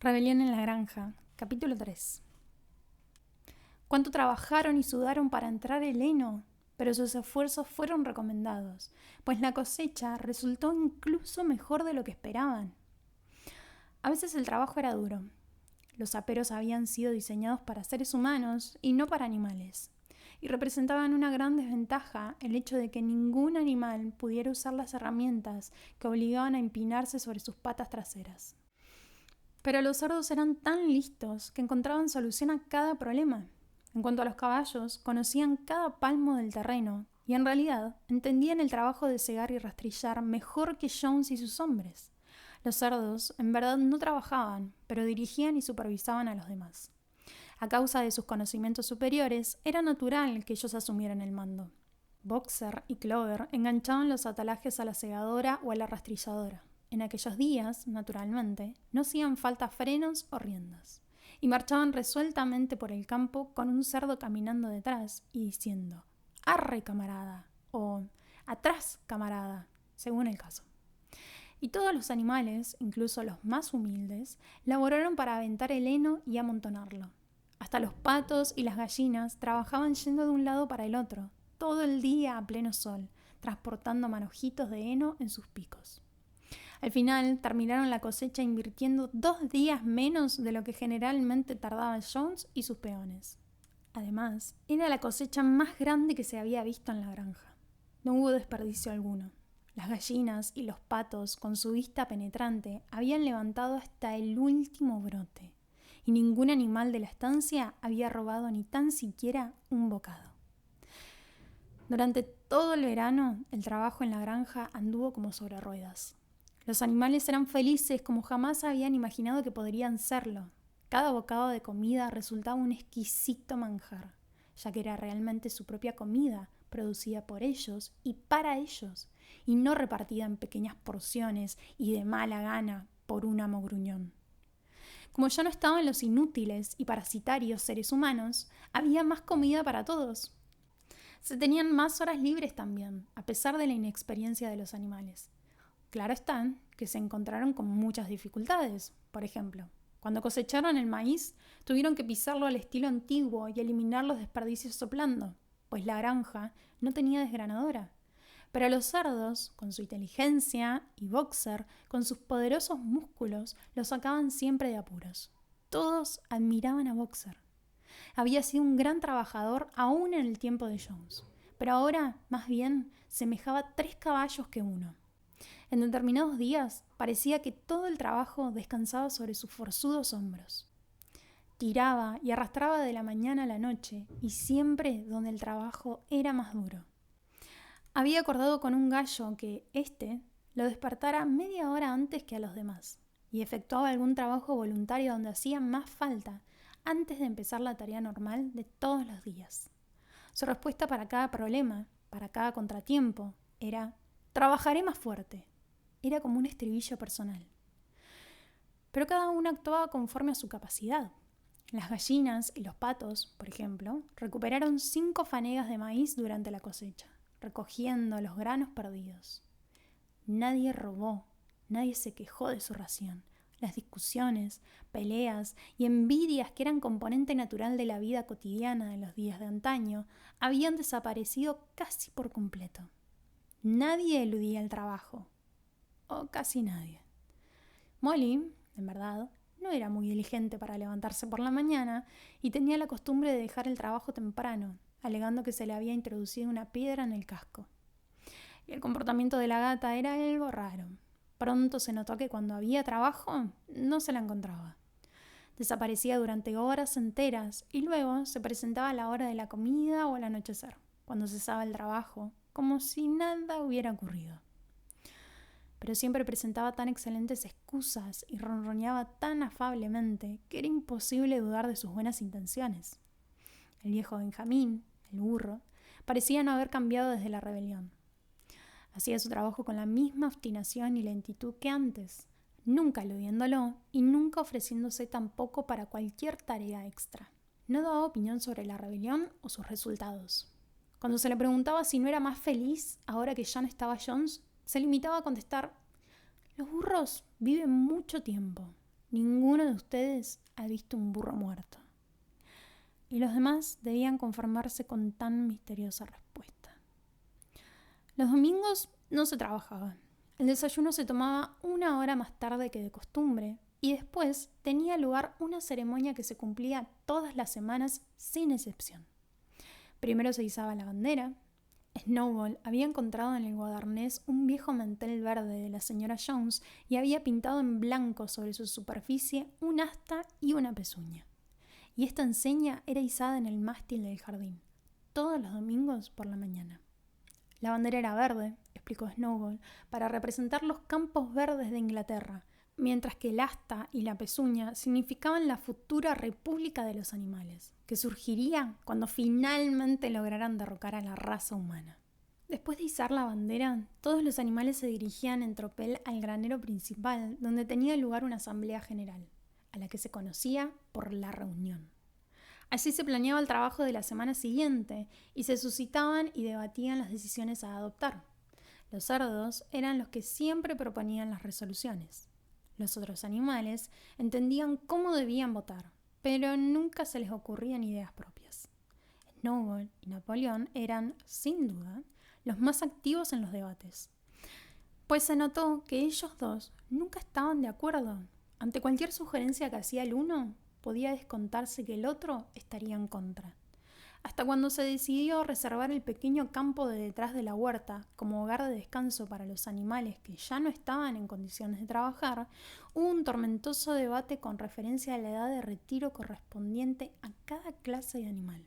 Rebelión en la granja, capítulo 3. Cuánto trabajaron y sudaron para entrar el heno, pero sus esfuerzos fueron recomendados, pues la cosecha resultó incluso mejor de lo que esperaban. A veces el trabajo era duro. Los aperos habían sido diseñados para seres humanos y no para animales, y representaban una gran desventaja el hecho de que ningún animal pudiera usar las herramientas que obligaban a empinarse sobre sus patas traseras. Pero los cerdos eran tan listos que encontraban solución a cada problema. En cuanto a los caballos, conocían cada palmo del terreno y en realidad entendían el trabajo de segar y rastrillar mejor que Jones y sus hombres. Los cerdos en verdad no trabajaban, pero dirigían y supervisaban a los demás. A causa de sus conocimientos superiores, era natural que ellos asumieran el mando. Boxer y Clover enganchaban los atalajes a la segadora o a la rastrilladora. En aquellos días, naturalmente, no hacían falta frenos o riendas, y marchaban resueltamente por el campo con un cerdo caminando detrás y diciendo «¡Arre, camarada!» o «¡Atrás, camarada!», según el caso. Y todos los animales, incluso los más humildes, laboraron para aventar el heno y amontonarlo. Hasta los patos y las gallinas trabajaban yendo de un lado para el otro, todo el día a pleno sol, transportando manojitos de heno en sus picos. Al final terminaron la cosecha invirtiendo 2 días menos de lo que generalmente tardaban Jones y sus peones. Además, era la cosecha más grande que se había visto en la granja. No hubo desperdicio alguno. Las gallinas y los patos, con su vista penetrante, habían levantado hasta el último brote, y ningún animal de la estancia había robado ni tan siquiera un bocado. Durante todo el verano, el trabajo en la granja anduvo como sobre ruedas. Los animales eran felices como jamás habían imaginado que podrían serlo. Cada bocado de comida resultaba un exquisito manjar, ya que era realmente su propia comida, producida por ellos y para ellos, y no repartida en pequeñas porciones y de mala gana por un amo gruñón. Como ya no estaban los inútiles y parasitarios seres humanos, había más comida para todos. Se tenían más horas libres también, a pesar de la inexperiencia de los animales. Claro está que se encontraron con muchas dificultades. Por ejemplo, cuando cosecharon el maíz, tuvieron que pisarlo al estilo antiguo y eliminar los desperdicios soplando, pues la granja no tenía desgranadora. Pero los cerdos, con su inteligencia, y Boxer, con sus poderosos músculos, lo sacaban siempre de apuros. Todos admiraban a Boxer. Había sido un gran trabajador aún en el tiempo de Jones, pero ahora, más bien, semejaba 3 caballos que uno. En determinados días parecía que todo el trabajo descansaba sobre sus forzudos hombros. Tiraba y arrastraba de la mañana a la noche, y siempre donde el trabajo era más duro. Había acordado con un gallo que lo despertara media hora antes que a los demás, y efectuaba algún trabajo voluntario donde hacía más falta antes de empezar la tarea normal de todos los días. Su respuesta para cada problema, para cada contratiempo, era «trabajaré más fuerte». Era como un estribillo personal. Pero cada uno actuaba conforme a su capacidad. Las gallinas y los patos, por ejemplo, recuperaron 5 fanegas de maíz durante la cosecha, recogiendo los granos perdidos. Nadie robó, nadie se quejó de su ración. Las discusiones, peleas y envidias que eran componente natural de la vida cotidiana de los días de antaño habían desaparecido casi por completo. Nadie eludía el trabajo. O casi nadie. Molly, en verdad, no era muy diligente para levantarse por la mañana y tenía la costumbre de dejar el trabajo temprano, alegando que se le había introducido una piedra en el casco. Y el comportamiento de la gata era algo raro. Pronto se notó que cuando había trabajo, no se la encontraba. Desaparecía durante horas enteras y luego se presentaba a la hora de la comida o al anochecer, cuando cesaba el trabajo, como si nada hubiera ocurrido. Pero siempre presentaba tan excelentes excusas y ronroneaba tan afablemente que era imposible dudar de sus buenas intenciones. El viejo Benjamín, el burro, parecía no haber cambiado desde la rebelión. Hacía su trabajo con la misma obstinación y lentitud que antes, nunca eludiéndolo y nunca ofreciéndose tampoco para cualquier tarea extra. No daba opinión sobre la rebelión o sus resultados. Cuando se le preguntaba si no era más feliz ahora que ya no estaba Jones, se limitaba a contestar: «Los burros viven mucho tiempo». ninguno de ustedes ha visto un burro muerto. Y los demás debían conformarse con tan misteriosa respuesta. Los domingos no se trabajaba. El desayuno se tomaba 1 hora más tarde que de costumbre y después tenía lugar una ceremonia que se cumplía todas las semanas sin excepción. Primero se izaba la bandera. Snowball había encontrado en el guadarnés un viejo mantel verde de la señora Jones y había pintado en blanco sobre su superficie un asta y una pezuña. Y esta enseña era izada en el mástil del jardín, todos los domingos por la mañana. La bandera era verde, explicó Snowball, para representar los campos verdes de Inglaterra, mientras que el asta y la pezuña significaban la futura República de los Animales, que surgiría cuando finalmente lograran derrocar a la raza humana. Después de izar la bandera, todos los animales se dirigían en tropel al granero principal, donde tenía lugar una asamblea general, a la que se conocía por la reunión. Así se planeaba el trabajo de la semana siguiente y se suscitaban y debatían las decisiones a adoptar. Los cerdos eran los que siempre proponían las resoluciones. Los otros animales entendían cómo debían votar, pero nunca se les ocurrían ideas propias. Snowball y Napoleón eran, sin duda, los más activos en los debates, pues se notó que ellos dos nunca estaban de acuerdo. Ante cualquier sugerencia que hacía el uno, podía descontarse que el otro estaría en contra. Hasta cuando se decidió reservar el pequeño campo de detrás de la huerta como hogar de descanso para los animales que ya no estaban en condiciones de trabajar, hubo un tormentoso debate con referencia a la edad de retiro correspondiente a cada clase de animal.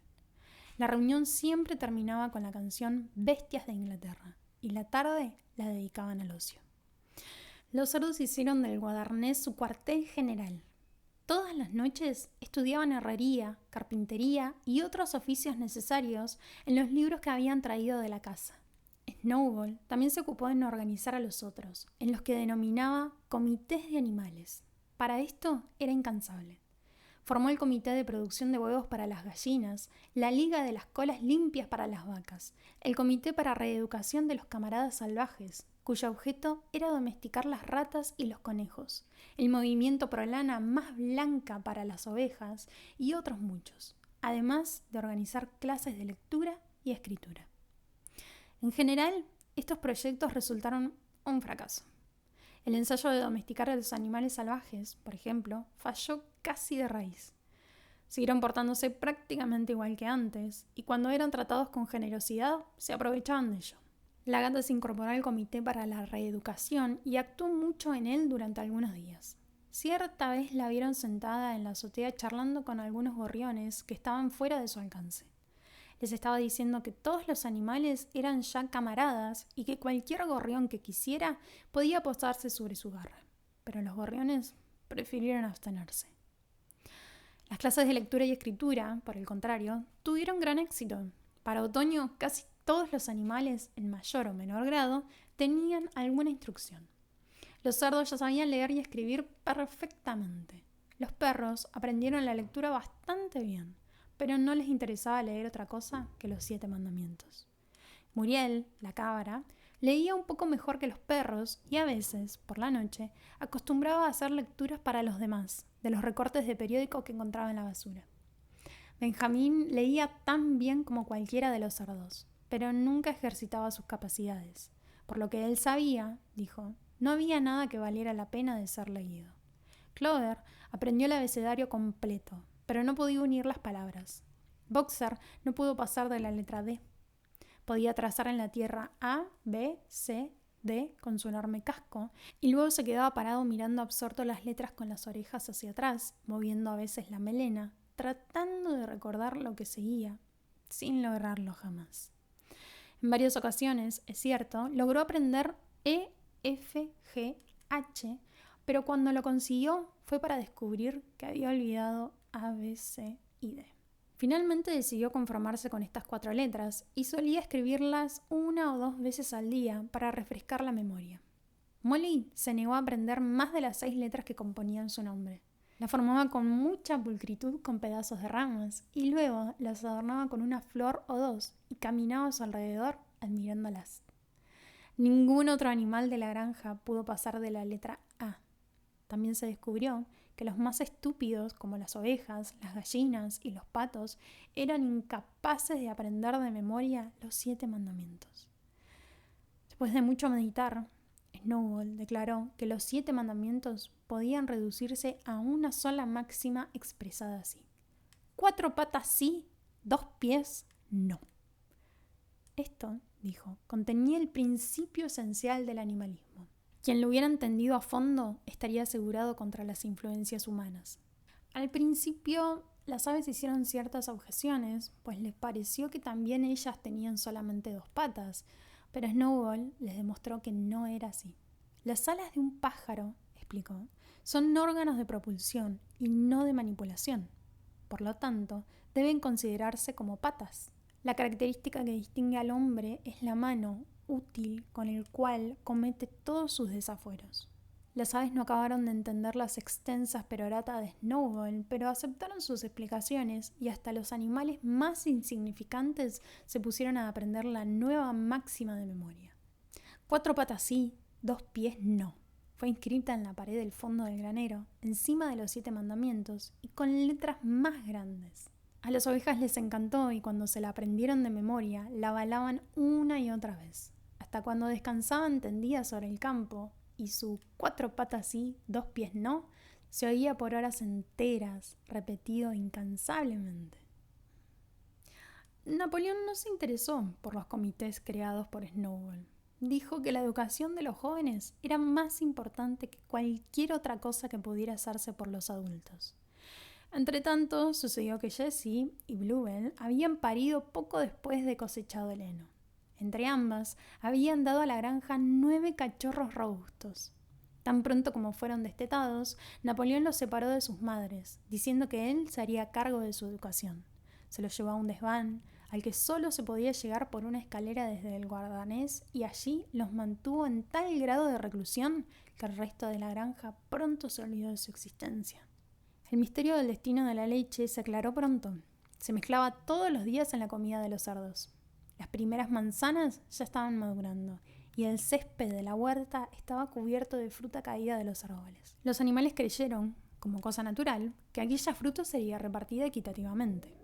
La reunión siempre terminaba con la canción Bestias de Inglaterra, y la tarde la dedicaban al ocio. Los cerdos hicieron del guadarnés su cuartel general. Todas las noches estudiaban herrería, carpintería y otros oficios necesarios en los libros que habían traído de la casa. Snowball también se ocupó en organizar a los otros, en los que denominaba comités de animales. Para esto era incansable. Formó el comité de producción de huevos para las gallinas, la liga de las colas limpias para las vacas, el comité para reeducación de los camaradas salvajes, cuyo objeto era domesticar las ratas y los conejos, el movimiento pro lana más blanca para las ovejas y otros muchos, además de organizar clases de lectura y escritura. En general, estos proyectos resultaron un fracaso. El ensayo de domesticar a los animales salvajes, por ejemplo, falló casi de raíz. Siguieron portándose prácticamente igual que antes, y cuando eran tratados con generosidad, se aprovechaban de ello. La gata se incorporó al comité para la reeducación y actuó mucho en él durante algunos días. Cierta vez la vieron sentada en la azotea charlando con algunos gorriones que estaban fuera de su alcance. Les estaba diciendo que todos los animales eran ya camaradas y que cualquier gorrión que quisiera podía posarse sobre su garra. Pero los gorriones prefirieron abstenerse. Las clases de lectura y escritura, por el contrario, tuvieron gran éxito. Para otoño, casi todos los animales, en mayor o menor grado, tenían alguna instrucción. Los cerdos ya sabían leer y escribir perfectamente. Los perros aprendieron la lectura bastante bien, pero no les interesaba leer otra cosa que los 7 mandamientos. Muriel, la cabra, leía un poco mejor que los perros y a veces, por la noche, acostumbraba a hacer lecturas para los demás, de los recortes de periódico que encontraba en la basura. Benjamín leía tan bien como cualquiera de los cerdos, pero nunca ejercitaba sus capacidades. Por lo que él sabía, dijo, no había nada que valiera la pena de ser leído. Clover aprendió el abecedario completo, pero no podía unir las palabras. Boxer no pudo pasar de la letra D. Podía trazar en la tierra A, B, C, D con su enorme casco, y luego se quedaba parado mirando absorto las letras con las orejas hacia atrás, moviendo a veces la melena, tratando de recordar lo que seguía, sin lograrlo jamás. En varias ocasiones, es cierto, logró aprender E, F, G, H, pero cuando lo consiguió fue para descubrir que había olvidado A, B, C y D. Finalmente decidió conformarse con estas 4 letras y solía escribirlas 1 o 2 veces al día para refrescar la memoria. Molly se negó a aprender más de las 6 letras que componían su nombre. La formaba con mucha pulcritud con pedazos de ramas y luego las adornaba con una flor o 2 y caminaba a su alrededor admirándolas. Ningún otro animal de la granja pudo pasar de la letra A. También se descubrió que los más estúpidos, como las ovejas, las gallinas y los patos, eran incapaces de aprender de memoria los 7 mandamientos. Después de mucho meditar, Snowball declaró que los 7 mandamientos podían reducirse a una sola máxima expresada así: 4 patas sí, 2 pies no. Esto, dijo, contenía el principio esencial del animalismo. Quien lo hubiera entendido a fondo estaría asegurado contra las influencias humanas. Al principio, las aves hicieron ciertas objeciones, pues les pareció que también ellas tenían solamente 2 patas, pero Snowball les demostró que no era así. Las alas de un pájaro, explicó, son órganos de propulsión y no de manipulación. Por lo tanto, deben considerarse como patas. La característica que distingue al hombre es la mano útil con el cual comete todos sus desafueros. Las aves no acabaron de entender las extensas peroratas de Snowball, pero aceptaron sus explicaciones y hasta los animales más insignificantes se pusieron a aprender la nueva máxima de memoria. 4 patas sí, 2 pies no. Fue inscrita en la pared del fondo del granero, encima de los 7 mandamientos y con letras más grandes. A las ovejas les encantó y cuando se la aprendieron de memoria, la balaban una y otra vez. Hasta cuando descansaban tendidas sobre el campo y su 4 patas sí, 2 pies no, se oía por horas enteras, repetido incansablemente. Napoleón no se interesó por los comités creados por Snowball. Dijo que la educación de los jóvenes era más importante que cualquier otra cosa que pudiera hacerse por los adultos. Entretanto, sucedió que Jessie y Bluebell habían parido poco después de cosechado el heno. Entre ambas, habían dado a la granja 9 cachorros robustos. Tan pronto como fueron destetados, Napoleón los separó de sus madres, diciendo que él se haría cargo de su educación. Se los llevó a un desván, al que solo se podía llegar por una escalera desde el guardanés, y allí los mantuvo en tal grado de reclusión que el resto de la granja pronto se olvidó de su existencia. El misterio del destino de la leche se aclaró pronto. Se mezclaba todos los días en la comida de los cerdos. Las primeras manzanas ya estaban madurando y el césped de la huerta estaba cubierto de fruta caída de los árboles. Los animales creyeron, como cosa natural, que aquella fruta sería repartida equitativamente.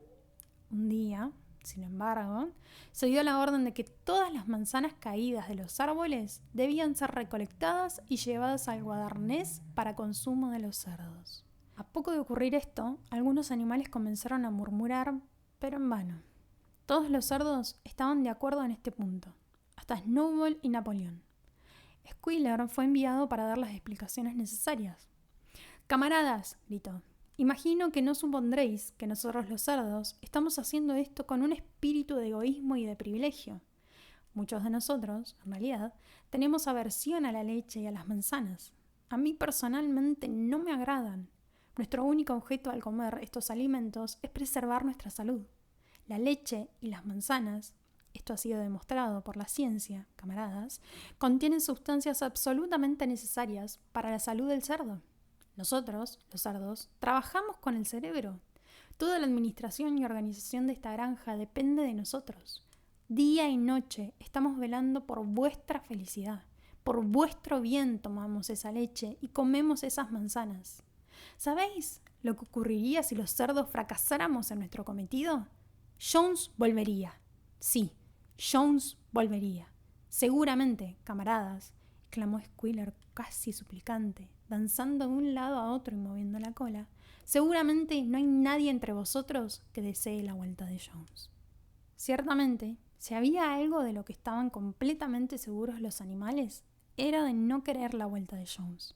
Un día, sin embargo, se dio la orden de que todas las manzanas caídas de los árboles debían ser recolectadas y llevadas al guardanés para consumo de los cerdos. A poco de ocurrir esto, algunos animales comenzaron a murmurar, pero en vano. Todos los cerdos estaban de acuerdo en este punto, hasta Snowball y Napoleón. Squealer fue enviado para dar las explicaciones necesarias. «Camaradas», gritó, «imagino que no supondréis que nosotros los cerdos estamos haciendo esto con un espíritu de egoísmo y de privilegio. Muchos de nosotros, en realidad, tenemos aversión a la leche y a las manzanas. A mí personalmente no me agradan. Nuestro único objeto al comer estos alimentos es preservar nuestra salud. La leche y las manzanas, esto ha sido demostrado por la ciencia, camaradas, contienen sustancias absolutamente necesarias para la salud del cerdo. Nosotros, los cerdos, trabajamos con el cerebro. Toda la administración y organización de esta granja depende de nosotros. Día y noche estamos velando por vuestra felicidad. Por vuestro bien tomamos esa leche y comemos esas manzanas. ¿Sabéis lo que ocurriría si los cerdos fracasáramos en nuestro cometido? Jones volvería. Sí, Jones volvería. Seguramente, camaradas, exclamó Squealer casi suplicante, danzando de un lado a otro y moviendo la cola. Seguramente no hay nadie entre vosotros que desee la vuelta de Jones. Ciertamente, si había algo de lo que estaban completamente seguros los animales, era de no querer la vuelta de Jones.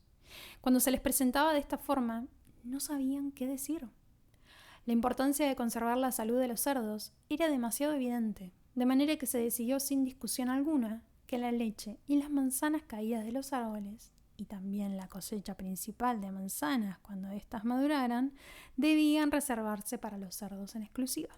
Cuando se les presentaba de esta forma, no sabían qué decir. La importancia de conservar la salud de los cerdos era demasiado evidente, de manera que se decidió sin discusión alguna que la leche y las manzanas caídas de los árboles, y también la cosecha principal de manzanas cuando éstas maduraran, debían reservarse para los cerdos en exclusiva.